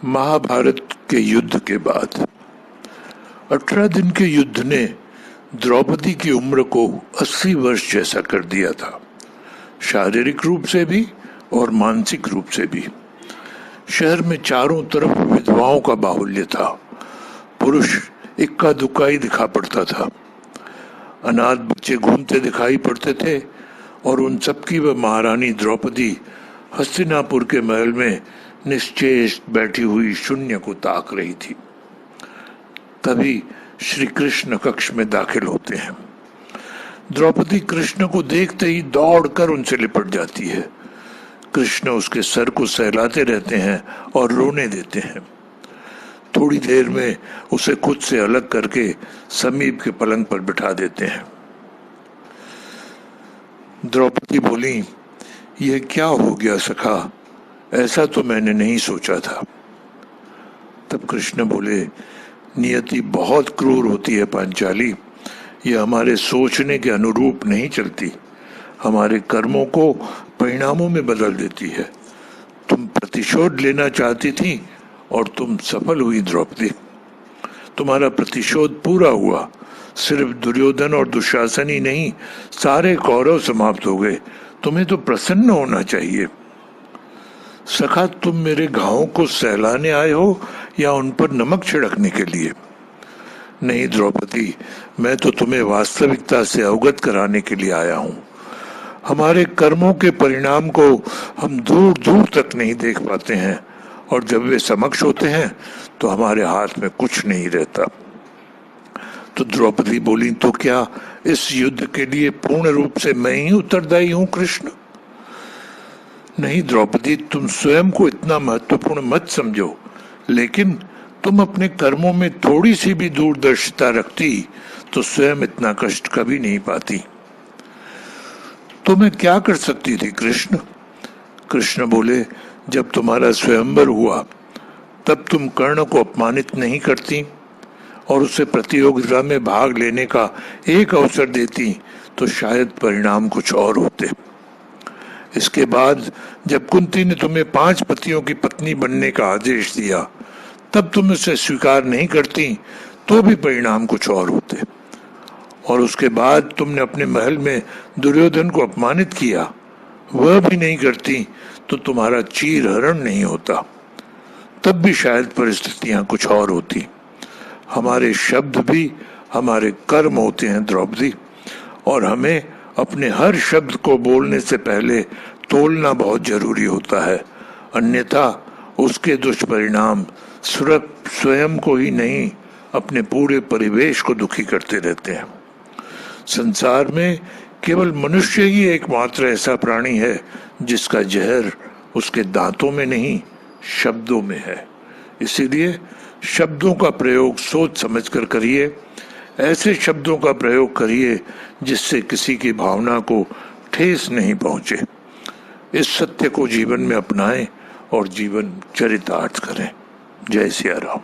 महाभारत के युद्ध के बाद 18 दिन के युद्ध ने द्रौपदी की उम्र को 80 वर्ष जैसा कर दिया था, शारीरिक रूप से भी और मानसिक रूप से भी। शहर में चारों तरफ विधवाओं का बाहुल्य था। पुरुष इक्का दुक्का ही दिखा पड़ता था। अनाथ बच्चे घूमते दिखाई पड़ते थे और उन सबकी वह महारानी द्रौपदी हस्तिनापुर के महल में निश्चेष्ट बैठी हुई शून्य को ताक रही थी। तभी श्री कृष्ण कक्ष में दाखिल होते हैं। द्रौपदी कृष्ण को देखते ही दौड़कर उनसे लिपट जाती है। कृष्ण उसके सर को सहलाते रहते हैं और रोने देते हैं। थोड़ी देर में उसे खुद से अलग करके समीप के पलंग पर बिठा देते हैं। द्रौपदी बोली, यह क्या हो गया सखा, ऐसा तो मैंने नहीं सोचा था। तब कृष्ण बोले, नियति बहुत क्रूर होती है पांचाली, यह हमारे सोचने के अनुरूप नहीं चलती, हमारे कर्मों को परिणामों में बदल देती है। तुम प्रतिशोध लेना चाहती थी और तुम सफल हुई द्रौपदी। तुम्हारा प्रतिशोध पूरा हुआ। सिर्फ दुर्योधन और दुशासन ही नहीं, सारे कौरव समाप्त हो गए। तुम्हें तो प्रसन्न होना चाहिए। सखा, तुम मेरे घावों को सहलाने आए हो या उन पर नमक छिड़कने के लिए? नहीं द्रौपदी, मैं तो तुम्हें वास्तविकता से अवगत कराने के लिए आया हूं। हमारे कर्मों के परिणाम को हम दूर दूर तक नहीं देख पाते हैं और जब वे समक्ष होते हैं तो हमारे हाथ में कुछ नहीं रहता। तो द्रौपदी बोली, तो क्या इस युद्ध के लिए पूर्ण रूप से मैं ही उत्तरदायी हूं कृष्ण? नहीं द्रौपदी, तुम स्वयं को इतना महत्वपूर्ण मत समझो, लेकिन तुम अपने कर्मों में थोड़ी सी भी दूरदर्शिता रखती तो स्वयं इतना कष्ट कभी नहीं पाती। तो मैं क्या कर सकती थी कृष्ण? कृष्ण बोले, जब तुम्हारा स्वयंवर हुआ तब तुम कर्ण को अपमानित नहीं करती और उसे प्रतियोगिता में भाग लेने का एक अवसर देती तो शायद परिणाम कुछ और होते। इसके बाद जब कुंती ने तुम्हें 5 पतियों की पत्नी बनने का आदेश दिया तब तुम उसे स्वीकार नहीं करती तो भी परिणाम कुछ और होते। और उसके बाद तुमने अपने महल में दुर्योधन को अपमानित किया, वह भी नहीं करती तो तुम्हारा चीर हरण नहीं होता, तब भी शायद परिस्थितियां कुछ और होती। हमारे शब्द भी हमारे कर्म होते हैं द्रौपदी, और हमें अपने हर शब्द को बोलने से पहले तोलना बहुत जरूरी होता है, अन्यथा उसके दुष्परिणाम स्वयं को ही नहीं अपने पूरे परिवेश को दुखी करते रहते हैं। संसार में केवल मनुष्य ही एकमात्र ऐसा प्राणी है जिसका जहर उसके दांतों में नहीं शब्दों में है। इसीलिए शब्दों का प्रयोग सोच समझकर करिए। ऐसे शब्दों का प्रयोग करिए जिससे किसी की भावना को ठेस नहीं पहुंचे। इस सत्य को जीवन में अपनाएं और जीवन चरितार्थ करें। जय सिया राम।